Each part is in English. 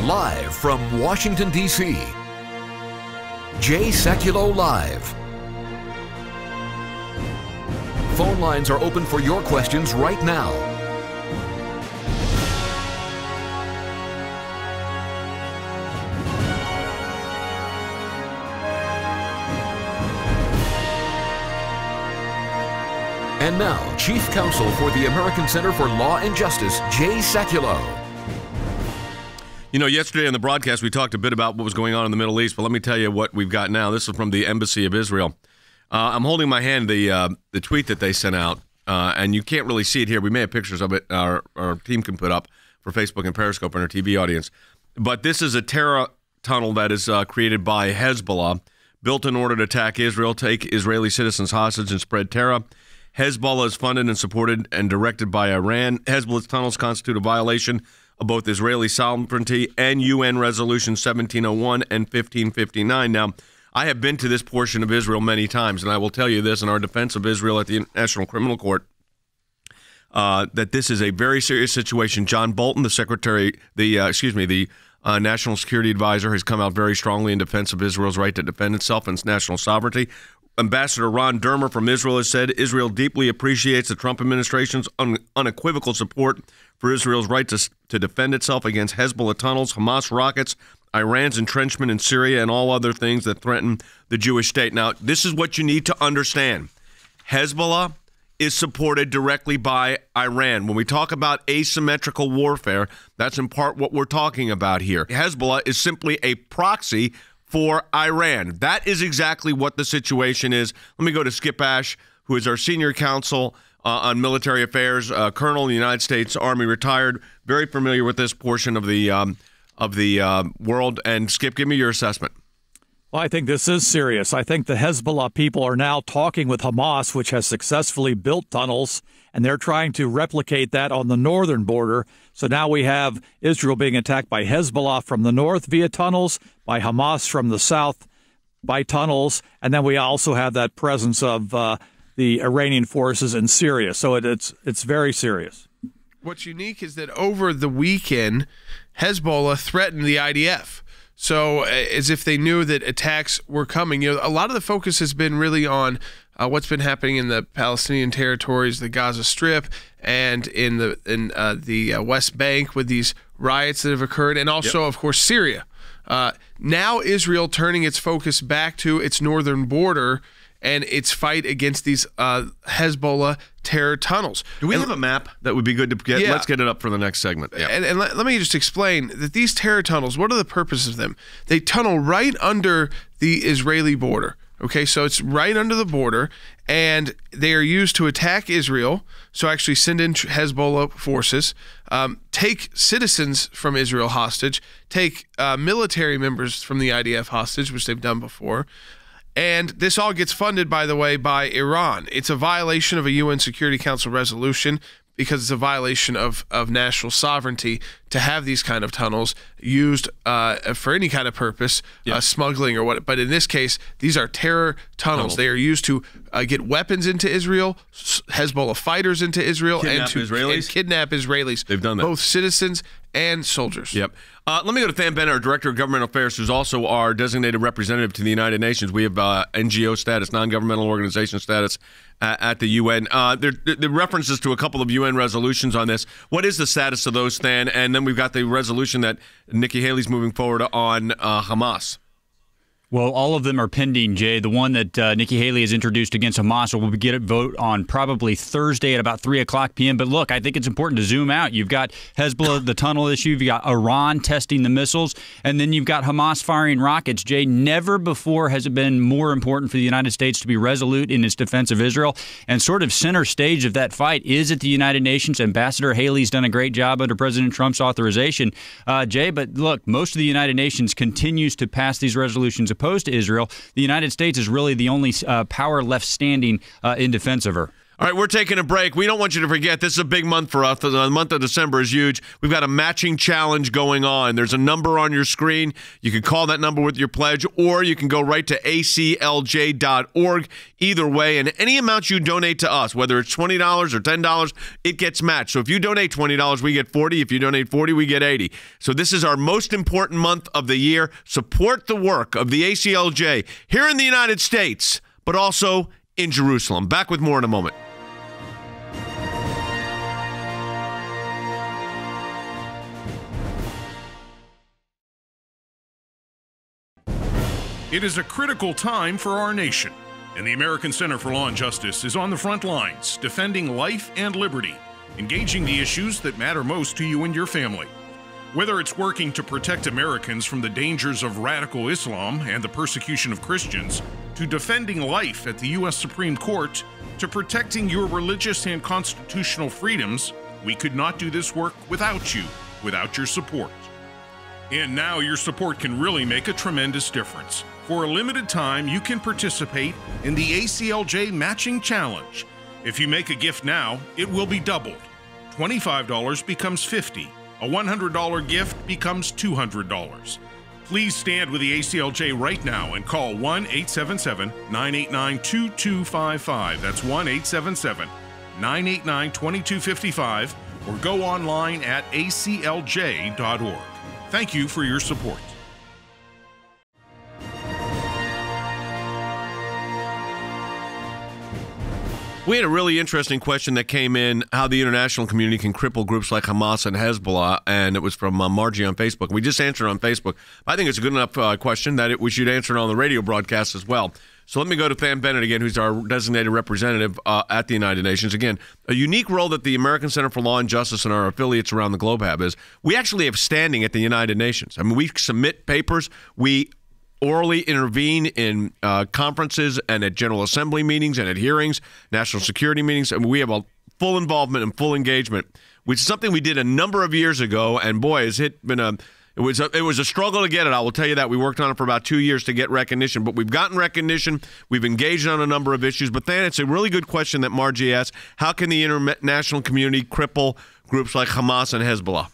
Live from Washington, D.C., Jay Sekulow Live. Phone lines are open for your questions right now. And now, Chief Counsel for the American Center for Law and Justice, Jay Sekulow. You know, yesterday on the broadcast, we talked a bit about what was going on in the Middle East, but let me tell you what we've got now. This is from the Embassy of Israel. I'm holding in my hand the tweet that they sent out, and you can't really see it here. We may have pictures of it our team can put up for Facebook and Periscope and our TV audience. But this is a terror tunnel that is created by Hezbollah, built in order to attack Israel, take Israeli citizens hostage, and spread terror. Hezbollah is funded and supported and directed by Iran. Hezbollah's tunnels constitute a violation of both Israeli sovereignty and UN Resolution 1701 and 1559. Now, I have been to this portion of Israel many times, and I will tell you this in our defense of Israel at the International Criminal Court, that this is a very serious situation. John Bolton, the National Security Advisor, has come out very strongly in defense of Israel's right to defend itself and its national sovereignty. Ambassador Ron Dermer from Israel has said Israel deeply appreciates the Trump administration's unequivocal support for Israel's right to defend itself against Hezbollah tunnels, Hamas rockets, Iran's entrenchment in Syria, and all other things that threaten the Jewish state. Now, this is what you need to understand. Hezbollah is supported directly by Iran. When we talk about asymmetrical warfare, that's in part what we're talking about here. Hezbollah is simply a proxy for Iran. That is exactly what the situation is. Let me go to Skip Ash, who is our senior counsel on military affairs, colonel in the United States Army, retired, very familiar with this portion of the world. And Skip, give me your assessment. Well, I think this is serious. I think the Hezbollah people are now talking with Hamas, which has successfully built tunnels, and they're trying to replicate that on the northern border. So now we have Israel being attacked by Hezbollah from the north via tunnels, by Hamas from the south by tunnels, and then we also have that presence of the Iranian forces in Syria. So it's very serious. What's unique is that over the weekend, Hezbollah threatened the IDF. So as if they knew that attacks were coming. You know, a lot of the focus has been really on what's been happening in the Palestinian territories, the Gaza Strip, and in the West Bank with these riots that have occurred, and also, of course, Syria. Now Israel turning its focus back to its northern border and its fight against these Hezbollah terror tunnels. Do we have a map that would be good to get? Yeah. Let's get it up for the next segment. Yeah. And let me just explain that these terror tunnels, what are the purposes of them? They tunnel right under the Israeli border. Okay, so it's right under the border, and they are used to attack Israel, so actually send in Hezbollah forces, take citizens from Israel hostage, take military members from the IDF hostage, which they've done before. And this all gets funded, by the way, by Iran. It's a violation of a UN Security Council resolution because it's a violation of national sovereignty to have these kind of tunnels used for any kind of purpose, smuggling or what. But in this case, these are terror tunnels. They are used to get weapons into Israel, Hezbollah fighters into Israel, and kidnap Israelis. They've done that. Both citizens and soldiers. Yep. Let me go to Tham Bennett, our Director of Government Affairs, who's also our designated representative to the United Nations. We have NGO status, non-governmental organization status at the UN. The references to a couple of UN resolutions on this. What is the status of those, Than? And then we've got the resolution that Nikki Haley's moving forward on Hamas. Well, all of them are pending, Jay. The one that Nikki Haley has introduced against Hamas will get a vote on probably Thursday at about 3 o'clock p.m. But look, I think it's important to zoom out. You've got Hezbollah, the tunnel issue. You've got Iran testing the missiles. And then you've got Hamas firing rockets. Jay, never before has it been more important for the United States to be resolute in its defense of Israel. And sort of center stage of that fight is at the United Nations. Ambassador Haley's done a great job under President Trump's authorization, Jay. But look, most of the United Nations continues to pass these resolutions opposed to Israel. The United States is really the only power left standing in defense of her. All right, we're taking a break. We don't want you to forget, this is a big month for us. The month of December is huge. We've got a matching challenge going on. There's a number on your screen. You can call that number with your pledge, or you can go right to aclj.org. Either way, and any amount you donate to us, whether it's $20 or $10, it gets matched. So if you donate $20, we get $40. If you donate $40, we get $80. So this is our most important month of the year. Support the work of the ACLJ here in the United States, but also in Jerusalem. Back with more in a moment. It is a critical time for our nation, and the American Center for Law and Justice is on the front lines, defending life and liberty, engaging the issues that matter most to you and your family. Whether it's working to protect Americans from the dangers of radical Islam and the persecution of Christians, to defending life at the U.S. Supreme Court, to protecting your religious and constitutional freedoms, we could not do this work without you, without your support. And now your support can really make a tremendous difference. For a limited time, you can participate in the ACLJ Matching Challenge. If you make a gift now, it will be doubled. $25 becomes $50. A $100 gift becomes $200. Please stand with the ACLJ right now and call 1-877-989-2255. That's 1-877-989-2255, or go online at aclj.org. Thank you for your support. We had a really interesting question that came in, how the international community can cripple groups like Hamas and Hezbollah, and it was from Margie on Facebook. We just answered it on Facebook. I think it's a good enough question that we should answer it on the radio broadcast as well. So let me go to Pam Bennett again, who's our designated representative at the United Nations. Again, a unique role that the American Center for Law and Justice and our affiliates around the globe have is we actually have standing at the United Nations. I mean, we submit papers. We orally intervene in conferences and at General Assembly meetings and at hearings, national security meetings. I mean, we have a full involvement and full engagement, which is something we did a number of years ago. And boy, it was a struggle to get it. I will tell you that. We worked on it for about 2 years to get recognition, but we've gotten recognition. We've engaged on a number of issues. But then it's a really good question that Margie asked: how can the international community cripple groups like Hamas and Hezbollah?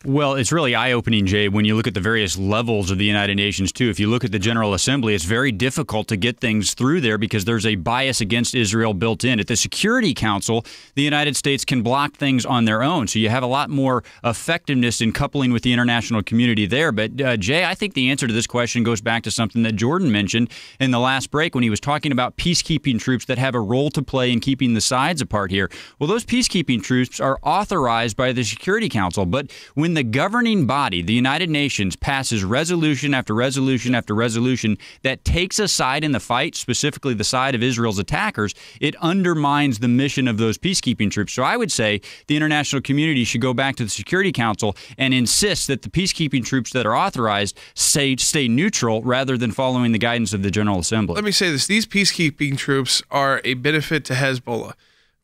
Well, it's really eye-opening, Jay, when you look at the various levels of the United Nations, too. If you look at the General Assembly, it's very difficult to get things through there because there's a bias against Israel built in. At the Security Council, the United States can block things on their own, so you have a lot more effectiveness in coupling with the international community there. But, Jay, I think the answer to this question goes back to something that Jordan mentioned in the last break when he was talking about peacekeeping troops that have a role to play in keeping the sides apart here. Well, those peacekeeping troops are authorized by the Security Council, but when the governing body, the United Nations, passes resolution after resolution after resolution that takes a side in the fight, specifically the side of Israel's attackers, it undermines the mission of those peacekeeping troops. So I would say the international community should go back to the Security Council and insist that the peacekeeping troops that are authorized stay neutral rather than following the guidance of the General Assembly. Let me say this. These peacekeeping troops are a benefit to Hezbollah.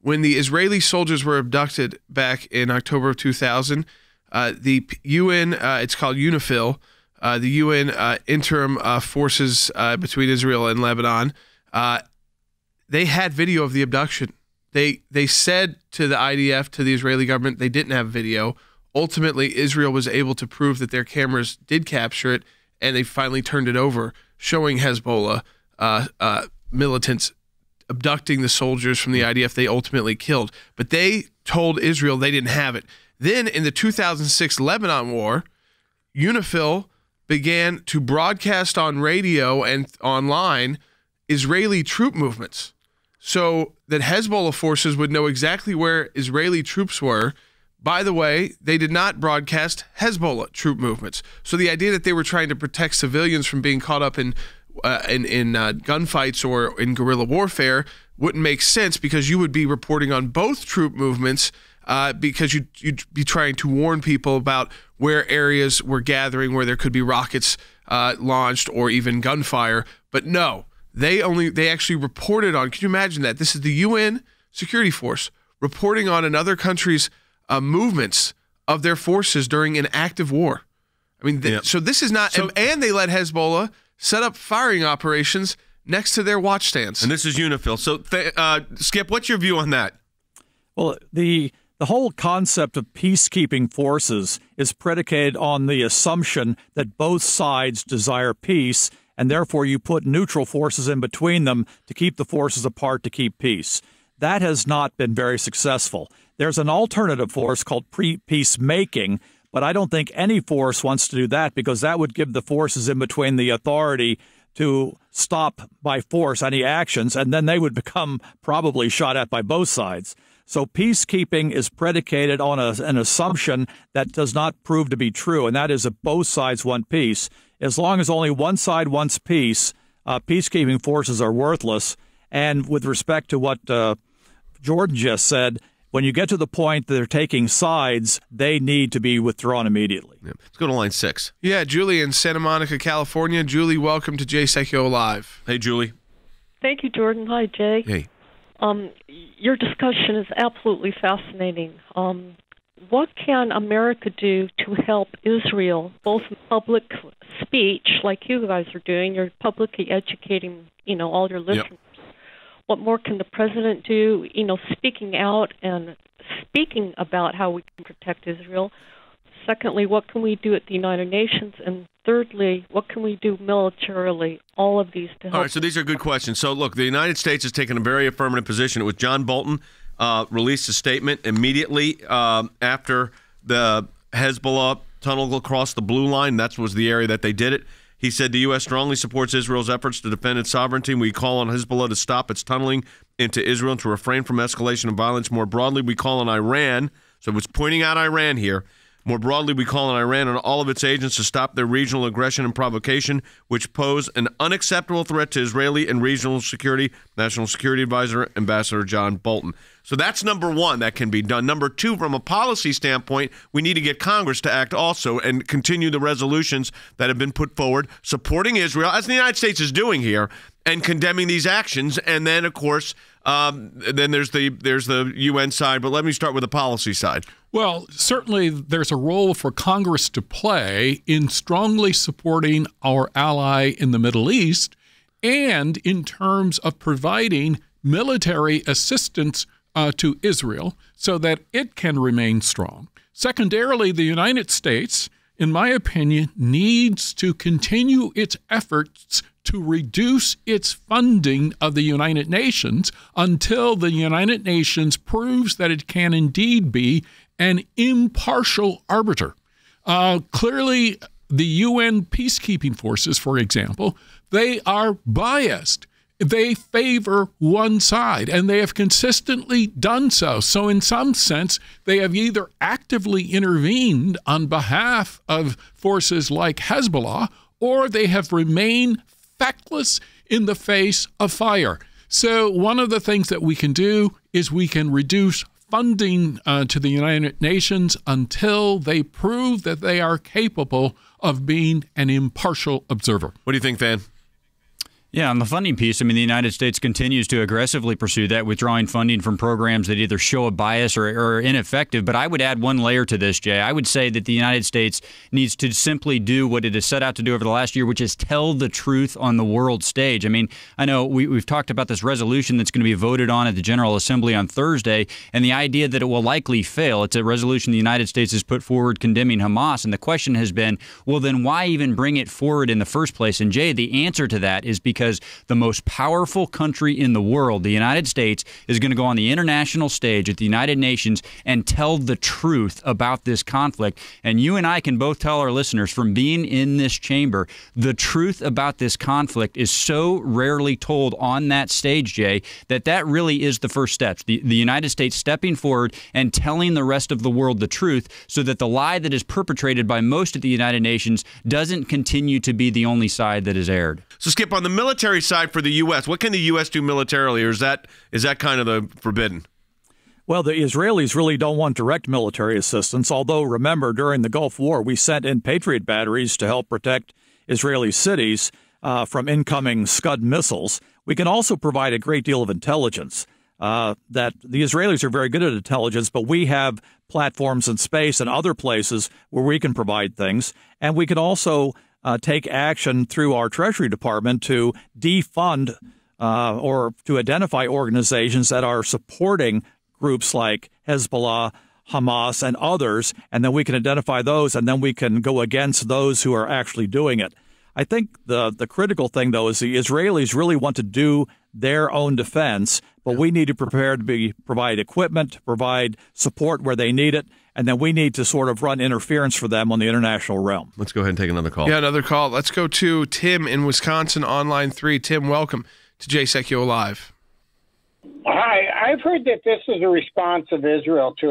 When the Israeli soldiers were abducted back in October of 2000, the UN, it's called UNIFIL, the UN interim forces between Israel and Lebanon, they had video of the abduction. They said to the IDF, to the Israeli government, they didn't have video. Ultimately, Israel was able to prove that their cameras did capture it, and they finally turned it over, showing Hezbollah militants abducting the soldiers from the IDF they ultimately killed. But they told Israel they didn't have it. Then in the 2006 Lebanon war, UNIFIL began to broadcast on radio and online Israeli troop movements so that Hezbollah forces would know exactly where Israeli troops were. By the way, they did not broadcast Hezbollah troop movements. So the idea that they were trying to protect civilians from being caught up in gunfights or in guerrilla warfare wouldn't make sense, because you would be reporting on both troop movements, because you'd be trying to warn people about where areas were gathering, where there could be rockets launched or even gunfire. But no, they actually reported on. Can you imagine that? This is the UN security force reporting on another country's movements of their forces during an active war. I mean, so this is not. And they let Hezbollah set up firing operations next to their watchstands. And this is UNIFIL. So, Skip, what's your view on that? Well, the whole concept of peacekeeping forces is predicated on the assumption that both sides desire peace, and therefore you put neutral forces in between them to keep the forces apart to keep peace. That has not been very successful. There's an alternative force called peacemaking, but I don't think any force wants to do that because that would give the forces in between the authority to stop by force any actions, and then they would become probably shot at by both sides. So peacekeeping is predicated on an assumption that does not prove to be true, and that is that both sides want peace. As long as only one side wants peace, peacekeeping forces are worthless. And with respect to what Jordan just said, when you get to the point that they're taking sides, they need to be withdrawn immediately. Yeah. Let's go to line 6. Yeah, Julie in Santa Monica, California. Julie, welcome to Jay Sekulow Live. Hey, Julie. Thank you, Jordan. Hi, Jay. Hey. Your discussion is absolutely fascinating. What can America do to help Israel, both in public speech, like you guys are doing? You're publicly educating, all your listeners. Yep. What more can the president do, speaking out and speaking about how we can protect Israel? Secondly, what can we do at the United Nations? And thirdly, what can we do militarily? All of these to help. All right, so these are good questions. So, look, the United States has taken a very affirmative position. It was John Bolton released a statement immediately after the Hezbollah tunnel across the blue line. That was the area that they did it. He said the U.S. strongly supports Israel's efforts to defend its sovereignty. We call on Hezbollah to stop its tunneling into Israel and to refrain from escalation of violence. More broadly, we call on Iran. So it's pointing out Iran here. More broadly, we call on Iran and all of its agents to stop their regional aggression and provocation, which pose an unacceptable threat to Israeli and regional security. National Security Advisor, Ambassador John Bolton. So that's number one that can be done. Number two, from a policy standpoint, we need to get Congress to act also and continue the resolutions that have been put forward supporting Israel, as the United States is doing here, and condemning these actions. And then, of course, then there's the UN side. But let me start with the policy side. Well, certainly there's a role for Congress to play in strongly supporting our ally in the Middle East and in terms of providing military assistance to Israel so that it can remain strong. Secondarily, the United States, in my opinion, needs to continue its efforts to reduce its funding of the United Nations until the United Nations proves that it can indeed be an impartial arbiter. Clearly, the UN peacekeeping forces, for example, they are biased. They favor one side, and they have consistently done so. So in some sense, they have either actively intervened on behalf of forces like Hezbollah, or they have remained feckless in the face of fire. So one of the things that we can do is we can reduce funding to the United Nations until they prove that they are capable of being an impartial observer. What do you think, Van? Yeah, on the funding piece, I mean, the United States continues to aggressively pursue that, withdrawing funding from programs that either show a bias or are ineffective. But I would add one layer to this, Jay. I would say that the United States needs to simply do what it has set out to do over the last year, which is tell the truth on the world stage. I mean, I know we've talked about this resolution that's going to be voted on at the General Assembly on Thursday, and the idea that it will likely fail. It's a resolution the United States has put forward condemning Hamas, and the question has been, well, then why even bring it forward in the first place? And, Jay, the answer to that is because the most powerful country in the world, the United States, is going to go on the international stage at the United Nations and tell the truth about this conflict. And you and I can both tell our listeners from being in this chamber, the truth about this conflict is so rarely told on that stage, Jay, that really is the first steps. The United States stepping forward and telling the rest of the world the truth so that the lie that is perpetrated by most of the United Nations doesn't continue to be the only side that is aired. So, Skip, on the military side for the U.S., what can the U.S. do militarily, or is that kind of the forbidden? Well, the Israelis really don't want direct military assistance, although, remember, during the Gulf War, we sent in Patriot batteries to help protect Israeli cities from incoming Scud missiles. We can also provide a great deal of intelligence. That the Israelis are very good at intelligence, but we have platforms in space and other places where we can provide things. And we can also take action through our Treasury Department to defund or to identify organizations that are supporting groups like Hezbollah, Hamas, and others, and then we can identify those, and then we can go against those who are actually doing it. I think the critical thing, though, is the Israelis really want to do their own defense, but we need to prepare to provide equipment, provide support where they need it, and then we need to sort of run interference for them on the international realm. Let's go ahead and take another call. Yeah, another call. Let's go to Tim in Wisconsin on line 3. Tim, welcome to Jay Sekulow Live. Hi, I've heard that this is a response of Israel to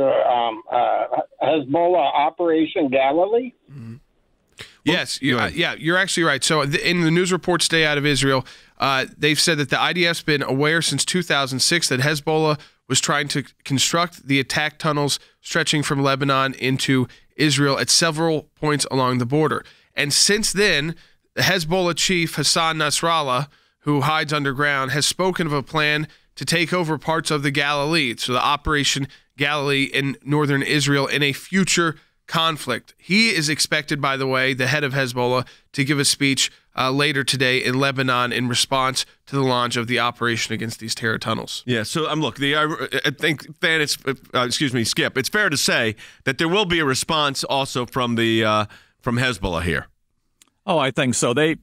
Hezbollah Operation Galilee. Mm-hmm. Yes, you're actually right. So in the news reports today out of Israel, they've said that the IDF's been aware since 2006 that Hezbollah was trying to construct the attack tunnels stretching from Lebanon into Israel at several points along the border. And since then, the Hezbollah chief Hassan Nasrallah, who hides underground, has spoken of a plan to take over parts of the Galilee, so the Operation Galilee in northern Israel in a future conflict. He is expected, by the way, the head of Hezbollah, to give a speech later today in Lebanon in response to the launch of the operation against these terror tunnels. Yeah, so look, I think, Skip, it's fair to say that there will be a response also from from Hezbollah here. Oh, I think so. They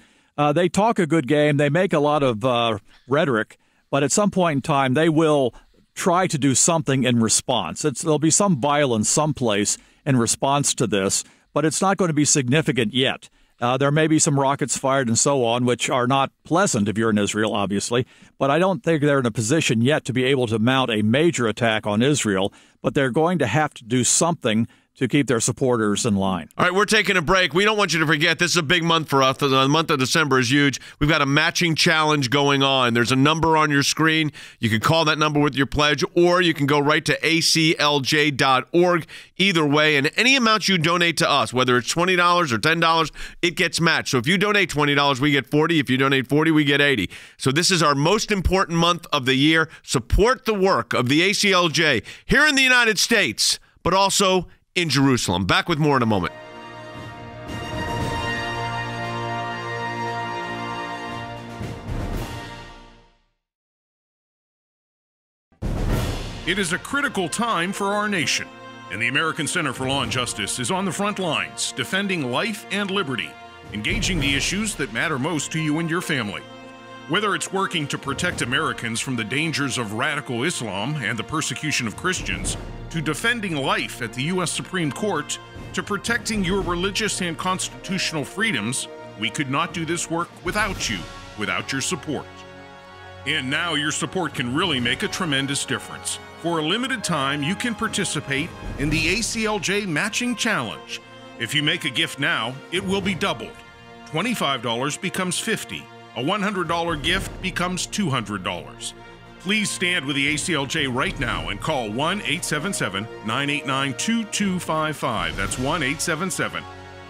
talk a good game. They make a lot of rhetoric, but at some point in time, they will try to do something in response. There'll be some violence someplace in response to this, but it's not going to be significant yet. There may be some rockets fired and so on, which are not pleasant if you're in Israel, obviously, but I don't think they're in a position yet to be able to mount a major attack on Israel, but they're going to have to do something to keep their supporters in line. All right, we're taking a break. We don't want you to forget, this is a big month for us. The month of December is huge. We've got a matching challenge going on. There's a number on your screen. You can call that number with your pledge, or you can go right to aclj.org. Either way, and any amount you donate to us, whether it's $20 or $10, it gets matched. So if you donate $20, we get $40. If you donate $40, we get $80. So this is our most important month of the year. Support the work of the ACLJ here in the United States, but also in Jerusalem. Back with more in a moment. It is a critical time for our nation, and the American Center for Law and Justice is on the front lines, defending life and liberty, engaging the issues that matter most to you and your family. Whether it's working to protect Americans from the dangers of radical Islam and the persecution of Christians, to defending life at the U.S. Supreme Court, to protecting your religious and constitutional freedoms, we could not do this work without you, without your support. And now your support can really make a tremendous difference. For a limited time, you can participate in the ACLJ Matching Challenge. If you make a gift now, it will be doubled. $25 becomes $50. A $100 gift becomes $200. Please stand with the ACLJ right now and call 1-877-989-2255. That's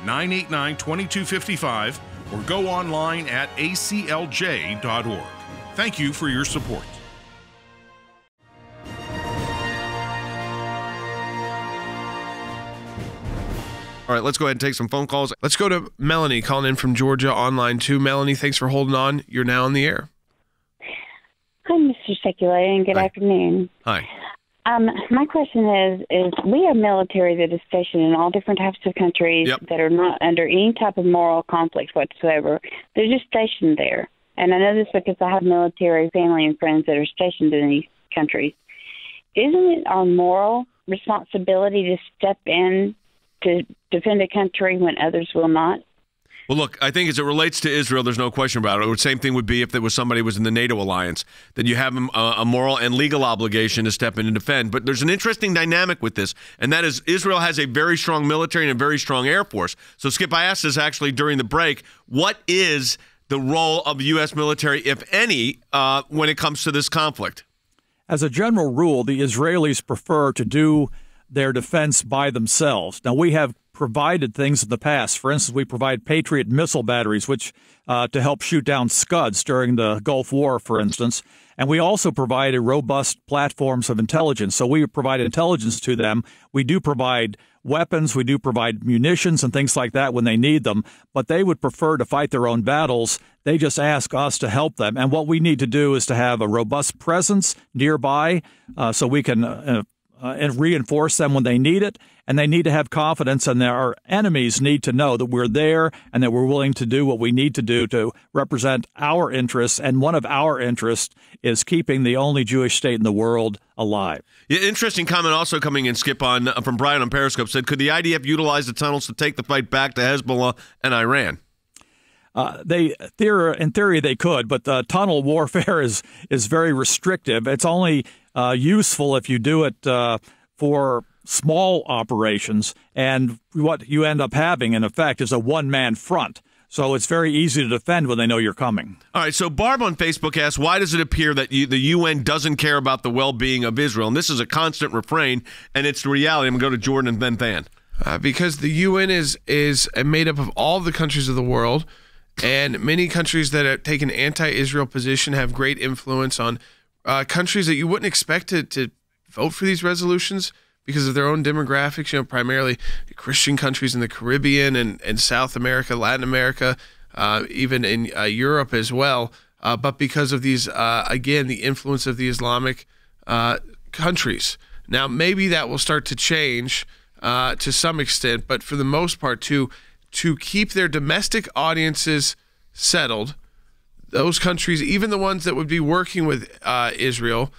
1-877-989-2255, or go online at aclj.org. Thank you for your support. All right, let's go ahead and take some phone calls. Let's go to Melanie calling in from Georgia on line 2. Melanie, thanks for holding on. You're now on the air. Hi, Mr. Sekulow, and good afternoon. Hi. My question is we have military that is stationed in all different types of countries that are not under any type of moral conflict whatsoever. They're just stationed there. And I know this because I have military family and friends that are stationed in these countries. Isn't it our moral responsibility to step in to defend a country when others will not? Well, look, I think as it relates to Israel, there's no question about it. The same thing would be if there was somebody who was in the NATO alliance, that you have a moral and legal obligation to step in and defend. But there's an interesting dynamic with this, and that is Israel has a very strong military and a very strong air force. So, Skip, I asked this actually during the break. What is the role of the U.S. military, if any, when it comes to this conflict? As a general rule, the Israelis prefer to do their defense by themselves. Now, we have provided things in the past. For instance, we provide Patriot missile batteries, which to help shoot down Scuds during the Gulf War, for instance. And we also provided robust platforms of intelligence. So we provide intelligence to them. We do provide weapons. We do provide munitions and things like that when they need them. But they would prefer to fight their own battles. They just ask us to help them. And what we need to do is to have a robust presence nearby so we can and reinforce them when they need it. And they need to have confidence, and our enemies need to know that we're there and that we're willing to do what we need to do to represent our interests. And one of our interests is keeping the only Jewish state in the world alive. Yeah, interesting comment also coming in, Skip, on from Brian on Periscope, said, could the IDF utilize the tunnels to take the fight back to Hezbollah and Iran? In theory, they could, but tunnel warfare is very restrictive. It's only useful if you do it for small operations, and what you end up having, in effect, is a one-man front. So it's very easy to defend when they know you're coming. All right, so Barb on Facebook asks, why does it appear that the UN doesn't care about the well-being of Israel? And this is a constant refrain, and it's the reality. I'm going to go to Jordan and then Than. Because the UN is made up of all the countries of the world, and many countries that have taken an anti-Israel position have great influence on countries that you wouldn't expect to vote for these resolutions because of their own demographics, primarily Christian countries in the Caribbean and South America, Latin America, even in Europe as well. But because of these, again, the influence of the Islamic countries. Now, maybe that will start to change to some extent, but for the most part, to keep their domestic audiences settled, those countries, even the ones that would be working with Israel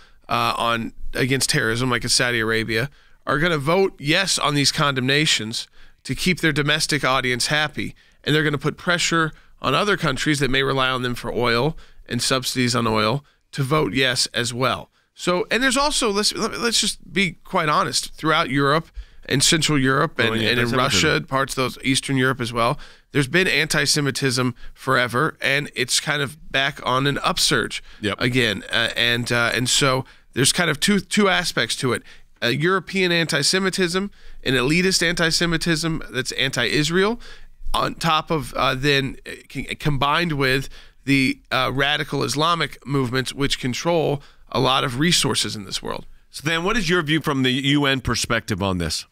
against terrorism, like Saudi Arabia, are going to vote yes on these condemnations to keep their domestic audience happy. And they're going to put pressure on other countries that may rely on them for oil and subsidies on oil to vote yes as well. So, and there's also, let's just be quite honest, throughout Europe and Central Europe and in Russia, parts of those Eastern Europe as well, there's been anti-Semitism forever, and it's kind of back on an upsurge again. And so there's kind of two aspects to it. European anti-Semitism, an elitist anti-Semitism that's anti-Israel, on top of then combined with the radical Islamic movements, which control a lot of resources in this world. So then what is your view from the UN perspective on this?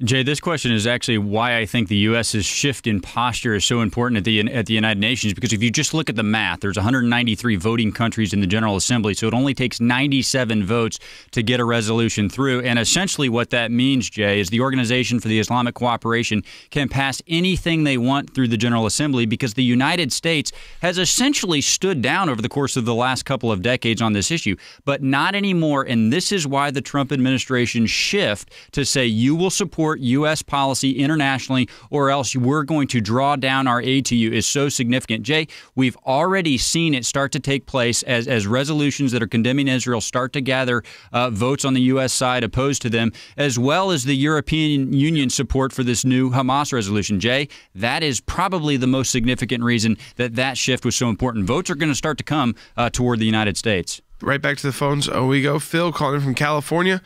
Jay, this question is actually why I think the U.S.'s shift in posture is so important at the United Nations, because if you just look at the math, there's 193 voting countries in the General Assembly, so it only takes 97 votes to get a resolution through. And essentially what that means, Jay, is the Organization for the Islamic Cooperation can pass anything they want through the General Assembly, because the United States has essentially stood down over the course of the last couple of decades on this issue, but not anymore. And this is why the Trump administration shift to say you will support U.S. policy internationally, or else we're going to draw down our aid to you is so significant. Jay, we've already seen it start to take place as resolutions that are condemning Israel start to gather votes on the U.S. side opposed to them, as well as the European Union support for this new Hamas resolution. Jay, that is probably the most significant reason that shift was so important. Votes are going to start to come toward the United States. Right back to the phones. We go. Phil calling from California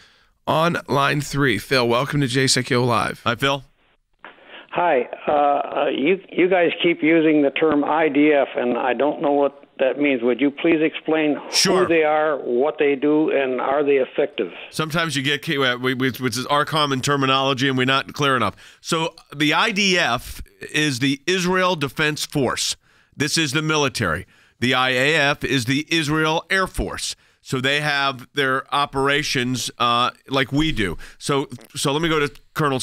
on line 3. Phil, welcome to Jay Sekulow Live. Hi, Phil. Hi. You guys keep using the term IDF, and I don't know what that means. Would you please explain who they are, what they do, and are they effective? Sometimes you get, which is our common terminology, and we're not clear enough. So the IDF is the Israel Defense Force. This is the military. The IAF is the Israel Air Force. So they have their operations like we do. So let me go to Colonel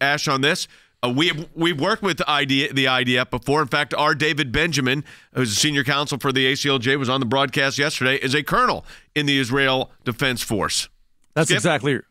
Ash on this. We've worked with the IDF before. In fact, our David Benjamin, who's a senior counsel for the ACLJ, was on the broadcast yesterday, is a colonel in the Israel Defense Force. That's exactly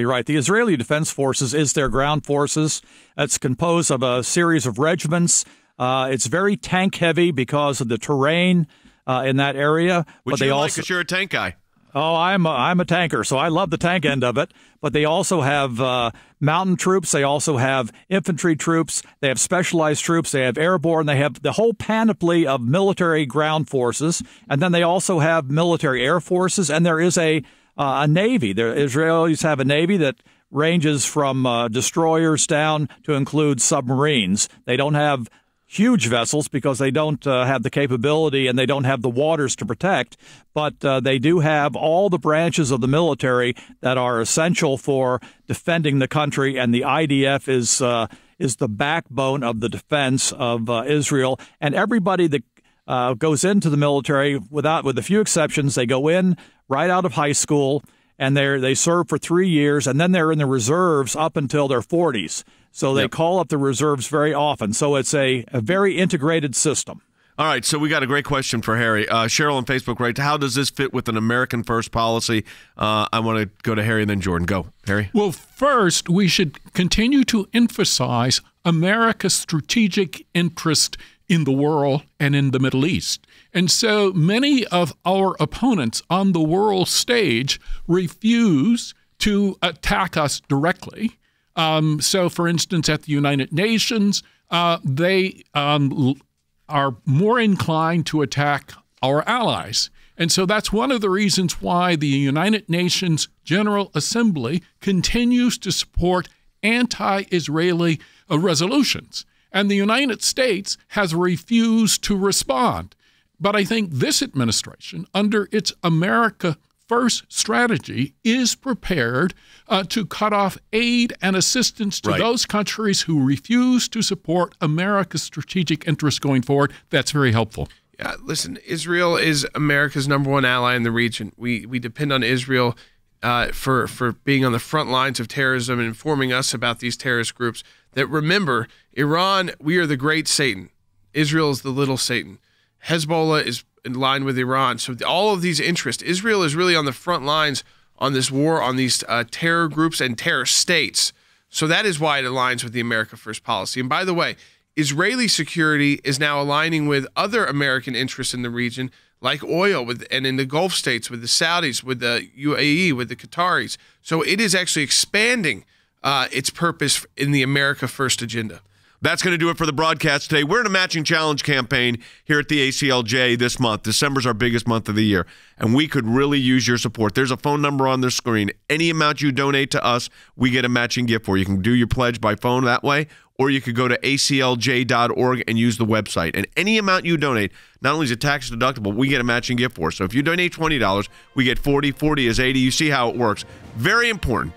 right. The Israeli Defense Forces is their ground forces. It's composed of a series of regiments. It's very tank heavy because of the terrain in that area. Which you like because you're a tank guy. Oh, I'm a tanker, so I love the tank end of it. But they also have mountain troops. They also have infantry troops. They have specialized troops. They have airborne. They have the whole panoply of military ground forces. And then they also have military air forces. And there is a Navy. The Israelis have a Navy that ranges from destroyers down to include submarines. They don't have huge vessels because they don't have the capability and they don't have the waters to protect, but they do have all the branches of the military that are essential for defending the country, and the IDF is the backbone of the defense of Israel. And everybody that goes into the military, with a few exceptions, they go in right out of high school, and they serve for 3 years, and then they're in the reserves up until their 40s. So they call up the reserves very often. So it's a very integrated system. All right, so we got a great question for Harry. Cheryl on Facebook writes, how does this fit with an American first policy? I want to go to Harry and then Jordan. Go, Harry. Well, first, we should continue to emphasize America's strategic interest in the world and in the Middle East. And so many of our opponents on the world stage refuse to attack us directly. So, for instance, at the United Nations, they are more inclined to attack our allies. And so that's one of the reasons why the United Nations General Assembly continues to support anti-Israeli resolutions. And the United States has refused to respond. But I think this administration, under its America First strategy, is prepared to cut off aid and assistance to those countries who refuse to support America's strategic interests going forward. That's very helpful. Yeah, listen, Israel is America's #1 ally in the region. We depend on Israel for being on the front lines of terrorism and informing us about these terrorist groups. That, remember, Iran, we are the great Satan. Israel is the little Satan. Hezbollah is in line with Iran. So all of these interests, Israel is really on the front lines on this war on these terror groups and terror states. So that is why it aligns with the America First policy. And by the way, Israeli security is now aligning with other American interests in the region, like oil and in the Gulf states with the Saudis, with the UAE, with the Qataris. So it is actually expanding its purpose in the America First agenda. That's going to do it for the broadcast today. We're in a matching challenge campaign here at the ACLJ this month. December's our biggest month of the year, and we could really use your support. There's a phone number on the screen. Any amount you donate to us, we get a matching gift for you. You can do your pledge by phone that way, or you could go to aclj.org and use the website. And any amount you donate, not only is it tax deductible, we get a matching gift for. So if you donate $20, we get $40. 40 is $80. You see how it works. Very important.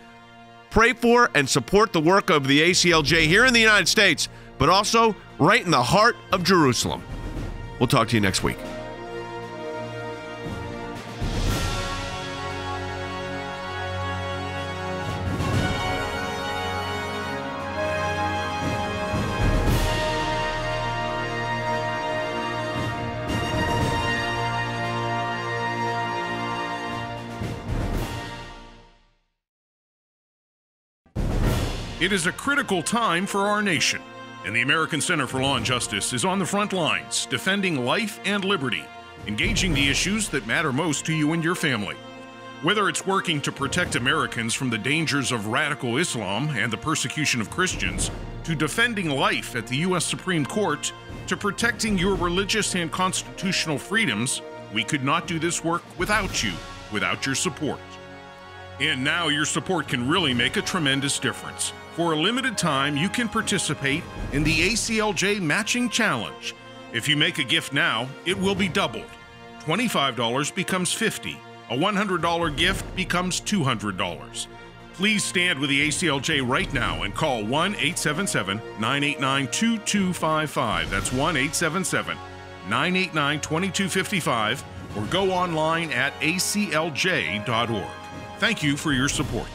Pray for and support the work of the ACLJ here in the United States, but also right in the heart of Jerusalem. We'll talk to you next week. It is a critical time for our nation, and the American Center for Law and Justice is on the front lines, defending life and liberty, engaging the issues that matter most to you and your family. Whether it's working to protect Americans from the dangers of radical Islam and the persecution of Christians, to defending life at the U.S. Supreme Court, to protecting your religious and constitutional freedoms, we could not do this work without you, without your support. And now your support can really make a tremendous difference. For a limited time, you can participate in the ACLJ Matching Challenge. If you make a gift now, it will be doubled. $25 becomes $50. A $100 gift becomes $200. Please stand with the ACLJ right now and call 1-877-989-2255. That's 1-877-989-2255, or go online at aclj.org. Thank you for your support.